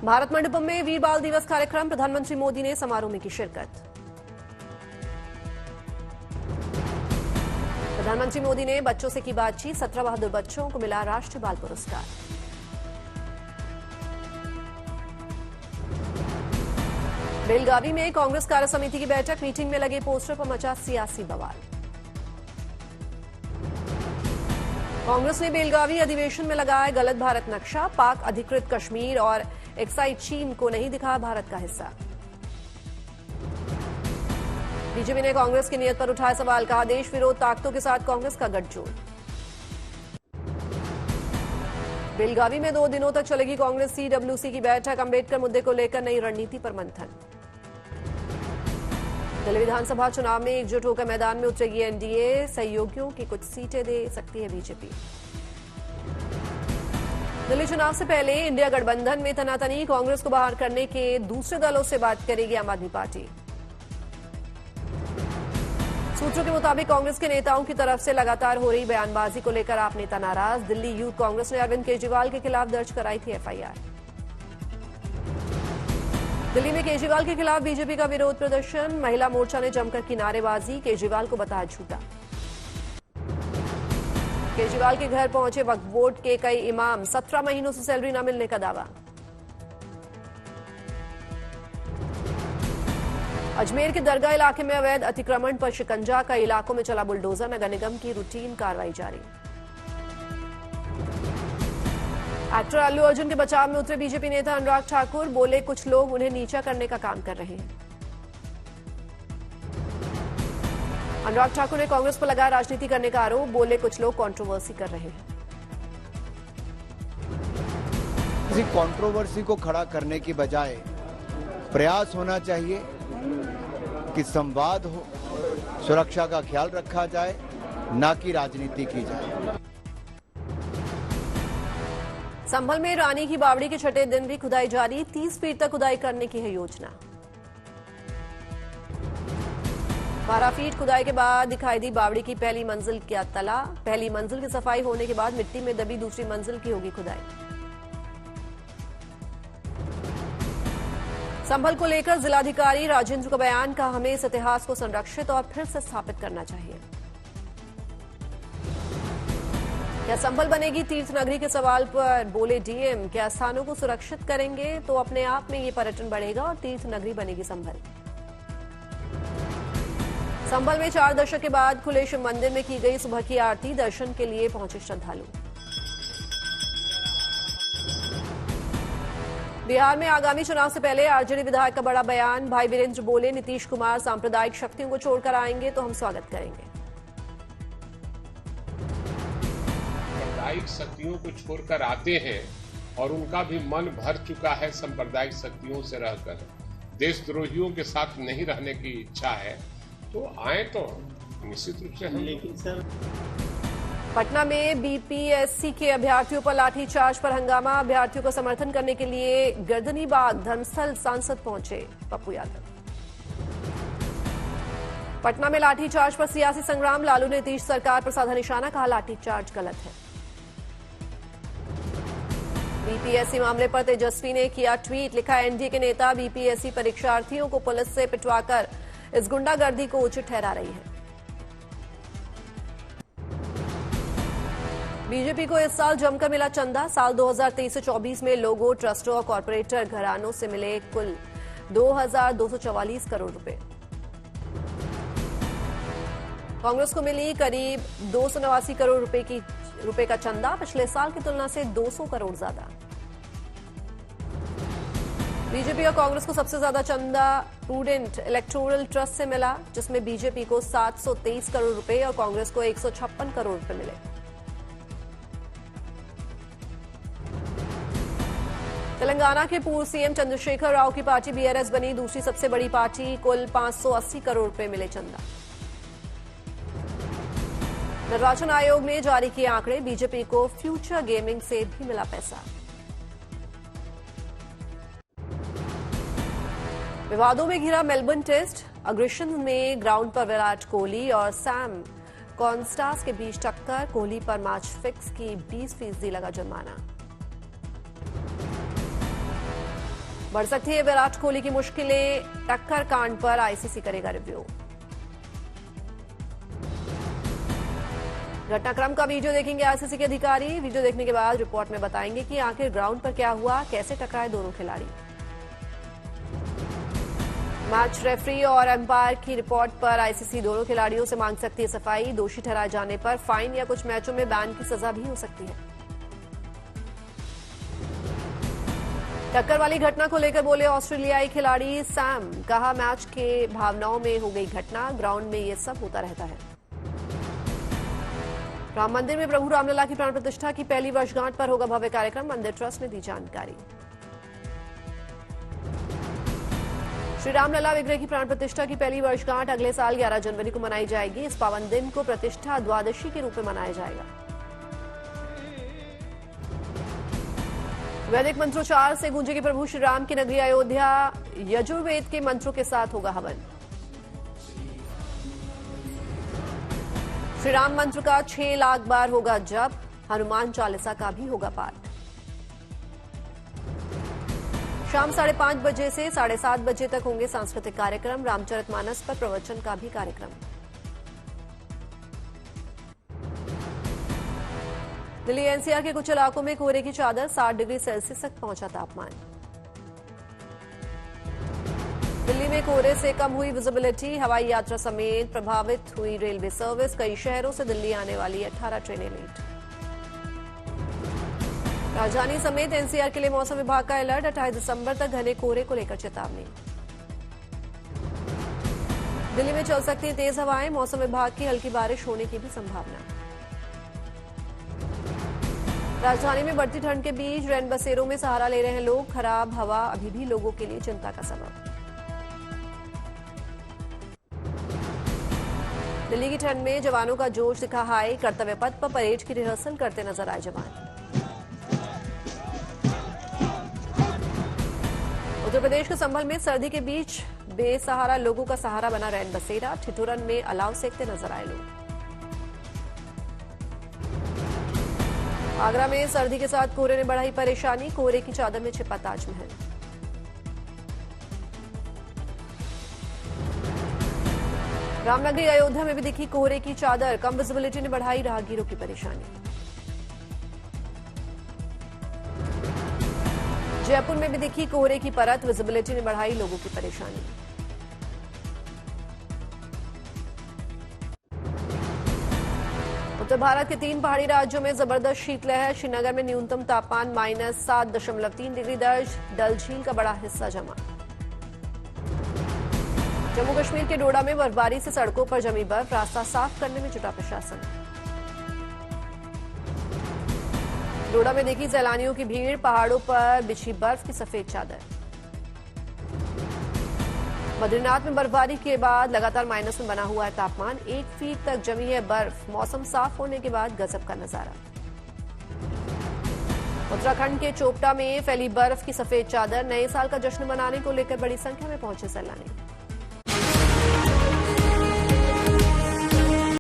भारत मंडपम में वीर बाल दिवस कार्यक्रम, प्रधानमंत्री मोदी ने समारोह में की शिरकत। प्रधानमंत्री मोदी ने बच्चों से की बातचीत, 17 बहादुर बच्चों को मिला राष्ट्रीय बाल पुरस्कार। बेलगावी में कांग्रेस कार्य समिति की बैठक, मीटिंग में लगे पोस्टर पर मचा सियासी बवाल। कांग्रेस ने बेलगावी अधिवेशन में लगाया गलत भारत नक्शा, पाक अधिकृत कश्मीर और एक्साइड चीन को नहीं दिखा भारत का हिस्सा। बीजेपी ने कांग्रेस की नीयत पर उठाए सवाल, कहा देश विरोध ताकतों के साथ कांग्रेस का गठजोड़। बेलगावी में 2 दिनों तक चलेगी कांग्रेस सीडब्ल्यूसी की बैठक, अंबेडकर मुद्दे को लेकर नई रणनीति पर मंथन। दिल्ली विधानसभा चुनाव में एकजुट होकर मैदान में उतरेगी एनडीए, सहयोगियों की कुछ सीटें दे सकती है बीजेपी। दिल्ली चुनाव से पहले इंडिया गठबंधन में तनातनी, कांग्रेस को बाहर करने के दूसरे दलों से बात करेगी आम आदमी पार्टी। सूत्रों के मुताबिक कांग्रेस के नेताओं की तरफ से लगातार हो रही बयानबाजी को लेकर आप नेता नाराज, दिल्ली यूथ कांग्रेस ने अरविंद केजरीवाल के खिलाफ दर्ज कराई थी एफआईआर। दिल्ली में केजरीवाल के खिलाफ बीजेपी का विरोध प्रदर्शन, महिला मोर्चा ने जमकर की नारेबाजी, केजरीवाल को बताया झूठा। केजरीवाल के घर पहुंचे वक्फ बोर्ड के कई इमाम, 17 महीनों से सैलरी न मिलने का दावा। अजमेर के दरगाह इलाके में अवैध अतिक्रमण पर शिकंजा, कई इलाकों में चला बुलडोजर, नगर निगम की रूटीन कार्रवाई जारी। एक्टर अल्लू अर्जुन के बचाव में उतरे बीजेपी नेता अनुराग ठाकुर, बोले कुछ लोग उन्हें नीचा करने का काम कर रहे हैं। अनुराग ठाकुर ने कांग्रेस पर लगाया राजनीति करने का आरोप, बोले कुछ लोग कंट्रोवर्सी कर रहे हैं। किसी कंट्रोवर्सी को खड़ा करने की बजाय प्रयास होना चाहिए कि संवाद हो, सुरक्षा का ख्याल रखा जाए, ना कि राजनीति की जाए। संभल में रानी की बावड़ी के छठे दिन भी खुदाई जारी, 30 फीट तक खुदाई करने की है योजना। 12 फीट खुदाई के बाद दिखाई दी बावड़ी की पहली मंजिल का तला। पहली मंजिल की सफाई होने के बाद मिट्टी में दबी दूसरी मंजिल की होगी खुदाई। संभल को लेकर जिलाधिकारी राजेंद्र का बयान, कहा हमें इस इतिहास को संरक्षित और फिर से स्थापित करना चाहिए। क्या संभल बनेगी तीर्थ नगरी के सवाल पर बोले डीएम, क्या स्थानों को सुरक्षित करेंगे तो अपने आप में ये पर्यटन बढ़ेगा और तीर्थ नगरी बनेगी संभल। संभल में 4 दशक के बाद खुले शिव मंदिर में की गई सुबह की आरती, दर्शन के लिए पहुंचे श्रद्धालु। बिहार में आगामी चुनाव से पहले आरजेडी विधायक का बड़ा बयान, भाई वीरेंद्र बोले नीतीश कुमार सांप्रदायिक शक्तियों को छोड़कर आएंगे तो हम स्वागत करेंगे। सांप्रदायिक शक्तियों को छोड़कर आते हैं और उनका भी मन भर चुका है सांप्रदायिक शक्तियों से रहकर, देशद्रोहियों के साथ नहीं रहने की इच्छा है, तो आए तो निश्चित रूप से हम। लेकिन सर पटना में बीपीएससी के अभ्यर्थियों पर लाठीचार्ज पर हंगामा, अभ्यर्थियों को समर्थन करने के लिए गर्दनीबाग धर्मस्थल सांसद पहुंचे पप्पू यादव। पटना में लाठीचार्ज पर सियासी संग्राम, लालू ने नीतीश सरकार पर साधा निशाना, कहा लाठीचार्ज गलत है। बीपीएससी मामले पर तेजस्वी ने किया ट्वीट, लिखा एनडीए के नेता बीपीएससी परीक्षार्थियों को पुलिस से पिटवाकर इस गुंडागर्दी को उचित ठहरा रही है। बीजेपी को इस साल जमकर मिला चंदा, साल 2023 से 24 में लोगों, ट्रस्टों और कॉरपोरेटर घरानों से मिले कुल 2,244 करोड़ रुपए। कांग्रेस को मिली करीब 289 करोड़ रुपए का चंदा, पिछले साल की तुलना से 200 करोड़ ज्यादा। बीजेपी और कांग्रेस को सबसे ज्यादा चंदा प्रूडेंट इलेक्टोरल ट्रस्ट से मिला, जिसमें बीजेपी को 723 करोड़ रुपए और कांग्रेस को 156 करोड़ रुपए मिले। तेलंगाना के पूर्व सीएम चंद्रशेखर राव की पार्टी बीआरएस बनी दूसरी सबसे बड़ी पार्टी, कुल 580 करोड़ रुपए मिले चंदा। निर्वाचन आयोग ने जारी किए आंकड़े, बीजेपी को फ्यूचर गेमिंग से भी मिला पैसा। विवादों में घिरा मेलबर्न टेस्ट, अग्रेशन में ग्राउंड पर विराट कोहली और सैम कॉन्स्टास के बीच टक्कर, कोहली पर मैच फिक्स की 20% लगा जुर्माना। बढ़ सकती है विराट कोहली की मुश्किलें, टक्कर कांड पर आईसीसी करेगा रिव्यू। घटनाक्रम का वीडियो देखेंगे आईसीसी के अधिकारी। वीडियो देखने के बाद रिपोर्ट में बताएंगे कि आखिर ग्राउंड पर क्या हुआ, कैसे टकराए दोनों खिलाड़ी। मैच रेफरी और एम्पायर की रिपोर्ट पर आईसीसी दोनों खिलाड़ियों से मांग सकती है सफाई। दोषी ठहराए जाने पर फाइन या कुछ मैचों में बैन की सजा भी हो सकती है। टक्कर वाली घटना को लेकर बोले ऑस्ट्रेलियाई खिलाड़ी सैम, कहा मैच के भावनाओं में हो गई घटना, ग्राउंड में ये सब होता रहता है। राम मंदिर में प्रभु रामलला की प्राण प्रतिष्ठा की पहली वर्षगांठ पर होगा भव्य कार्यक्रम, मंदिर ट्रस्ट ने दी जानकारी। श्री रामलला विग्रह की प्राण प्रतिष्ठा की पहली वर्षगांठ अगले साल 11 जनवरी को मनाई जाएगी। इस पावन दिन को प्रतिष्ठा द्वादशी के रूप में मनाया जाएगा। वैदिक मंत्रोच्चार से गूंजेगी प्रभु श्री राम की नगरी अयोध्या, यजुर्वेद के मंत्रों के साथ होगा हवन। श्री राम मंत्र का 6 लाख बार होगा जप, हनुमान चालीसा का भी होगा पाठ। शाम 5:30 बजे से 7:30 बजे तक होंगे सांस्कृतिक कार्यक्रम, रामचरितमानस पर प्रवचन का भी कार्यक्रम। दिल्ली एनसीआर के कुछ इलाकों में कोहरे की चादर, 60 डिग्री सेल्सियस तक पहुंचा तापमान। दिल्ली में कोहरे से कम हुई विजिबिलिटी, हवाई यात्रा समेत प्रभावित हुई रेलवे सर्विस, कई शहरों से दिल्ली आने वाली 18 ट्रेनें लेट। राजधानी समेत एनसीआर के लिए मौसम विभाग का अलर्ट, 28 दिसंबर तक घने कोहरे को लेकर चेतावनी। दिल्ली में चल सकती है तेज हवाएं, मौसम विभाग की हल्की बारिश होने की भी संभावना। राजधानी में बढ़ती ठंड के बीच रैन बसेरों में सहारा ले रहे हैं लोग, खराब हवा अभी भी लोगों के लिए चिंता का सबब। दिल्ली की ठंड में जवानों का जोश दिखा हाई, कर्तव्य पथ पर परेड की रिहर्सल करते नजर आए जवान। उत्तर प्रदेश के संभल में सर्दी के बीच बेसहारा लोगों का सहारा बना रैन बसेरा, ठिठुरन में अलाव सेकते नजर आए लोग। आगरा में सर्दी के साथ कोहरे ने बढ़ाई परेशानी, कोहरे की चादर में छिपा ताजमहल। रामनगरी अयोध्या में भी दिखी कोहरे की चादर, कम विजिबिलिटी ने बढ़ाई राहगीरों की परेशानी। जयपुर में भी दिखी कोहरे की परत, विजिबिलिटी ने बढ़ाई लोगों की परेशानी। उत्तर भारत के 3 पहाड़ी राज्यों में जबरदस्त शीतलहर, श्रीनगर में न्यूनतम तापमान -7.3 डिग्री दर्ज, डल झील का बड़ा हिस्सा जमा। जम्मू कश्मीर के डोडा में बर्फबारी से सड़कों पर जमी बर्फ, रास्ता साफ करने में जुटा प्रशासन। डोडा में देखी सैलानियों की भीड़, पहाड़ों पर बिछी बर्फ की सफेद चादर। बद्रीनाथ में बर्फबारी के बाद लगातार माइनस में बना हुआ है तापमान, 1 फीट तक जमी है बर्फ, मौसम साफ होने के बाद गजब का नजारा। उत्तराखंड के चोपटा में फैली बर्फ की सफेद चादर, नए साल का जश्न मनाने को लेकर बड़ी संख्या में पहुंचे सैलानी।